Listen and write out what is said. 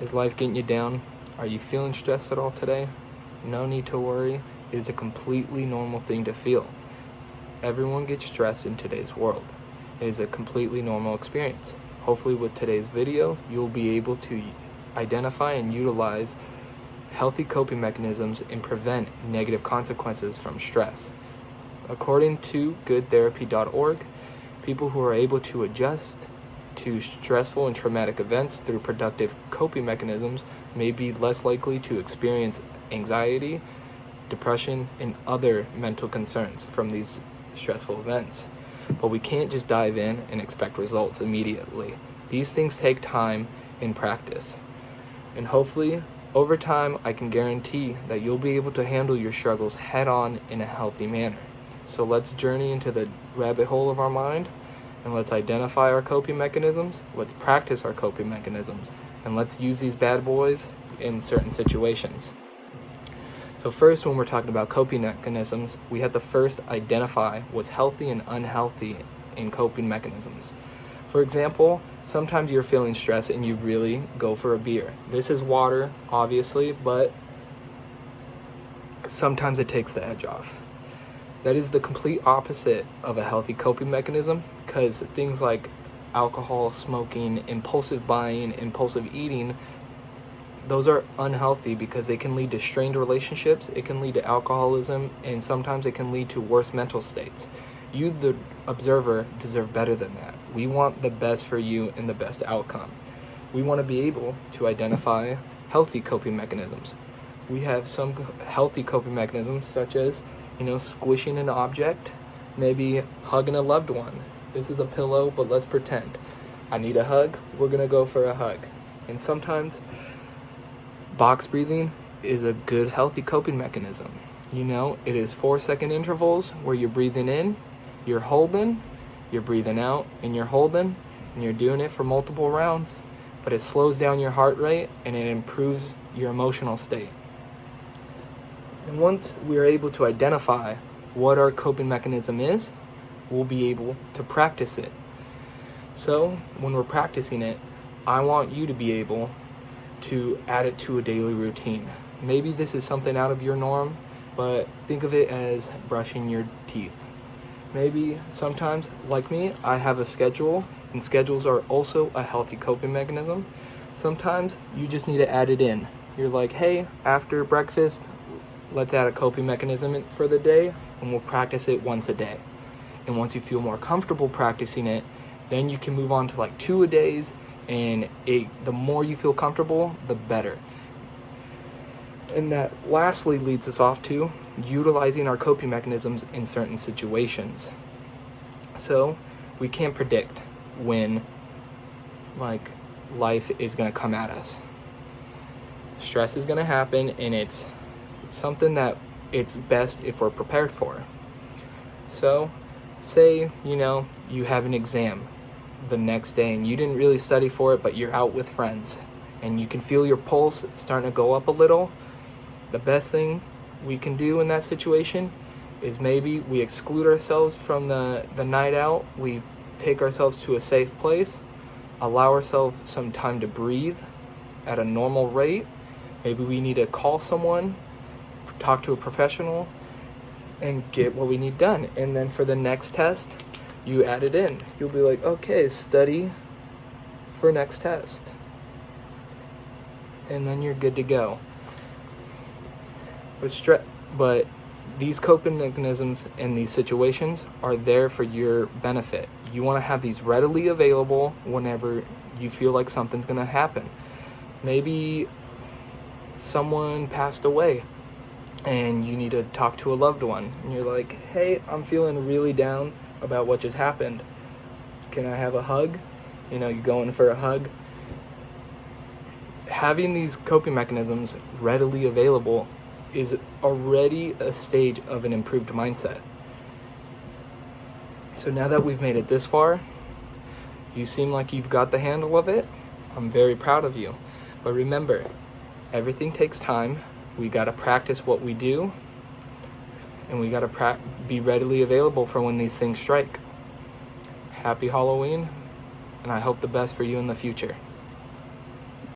Is life getting you down? Are you feeling stressed at all today? No need to worry. It is a completely normal thing to feel. Everyone gets stressed in today's world. It is a completely normal experience. Hopefully with today's video, you'll be able to identify and utilize healthy coping mechanisms and prevent negative consequences from stress. According to goodtherapy.org, people who are able to adjust to stressful and traumatic events through productive coping mechanisms may be less likely to experience anxiety, depression, and other mental concerns from these stressful events. But we can't just dive in and expect results immediately. These things take time and practice. And hopefully, over time, I can guarantee that you'll be able to handle your struggles head on in a healthy manner. So let's journey into the rabbit hole of our mind, and let's identify our coping mechanisms, let's practice our coping mechanisms, and let's use these bad boys in certain situations. So first, when we're talking about coping mechanisms, we have to first identify what's healthy and unhealthy in coping mechanisms. For example, sometimes you're feeling stressed and you really go for a beer. This is water, obviously, but sometimes it takes the edge off. That is the complete opposite of a healthy coping mechanism, because things like alcohol, smoking, impulsive buying, impulsive eating, those are unhealthy because they can lead to strained relationships, it can lead to alcoholism, and sometimes it can lead to worse mental states. You, the observer, deserve better than that. We want the best for you and the best outcome. We want to be able to identify healthy coping mechanisms. We have some healthy coping mechanisms such as, squishing an object, maybe hugging a loved one. This is a pillow, but let's pretend. I need a hug, we're gonna go for a hug. And sometimes box breathing is a good healthy coping mechanism. It is 4-second intervals where you're breathing in, you're holding, you're breathing out, and you're holding, and you're doing it for multiple rounds. But it slows down your heart rate and it improves your emotional state. And once we're able to identify what our coping mechanism is, we'll be able to practice it. So when we're practicing it, I want you to be able to add it to a daily routine. Maybe this is something out of your norm, but think of it as brushing your teeth. Maybe sometimes, like me, I have a schedule, and schedules are also a healthy coping mechanism. Sometimes you just need to add it in. You're like, hey, after breakfast, let's add a coping mechanism for the day, and we'll practice it once a day. And once you feel more comfortable practicing it, then you can move on to 2 a days, and the more you feel comfortable, the better. And that lastly leads us off to utilizing our coping mechanisms in certain situations. So we can't predict when life is going to come at us. Stress is going to happen, and it's something that it's best if we're prepared for. So say you have an exam the next day and you didn't really study for it, but you're out with friends and you can feel your pulse starting to go up a little. The best thing we can do in that situation is maybe we exclude ourselves from the night out. We take ourselves to a safe place, allow ourselves some time to breathe at a normal rate. Maybe we need to call someone, talk to a professional, and get what we need done. And then for the next test, you add it in. You'll be like, okay, study for next test. And then you're good to go. But these coping mechanisms in these situations are there for your benefit. You want to have these readily available whenever you feel like something's going to happen. Maybe someone passed away and you need to talk to a loved one. And you're like, hey, I'm feeling really down about what just happened. Can I have a hug? You go in for a hug. Having these coping mechanisms readily available is already a stage of an improved mindset. So now that we've made it this far, you seem like you've got the handle of it. I'm very proud of you. But remember, everything takes time. We got to practice what we do, and we got to be readily available for when these things strike. Happy Halloween, and I hope the best for you in the future.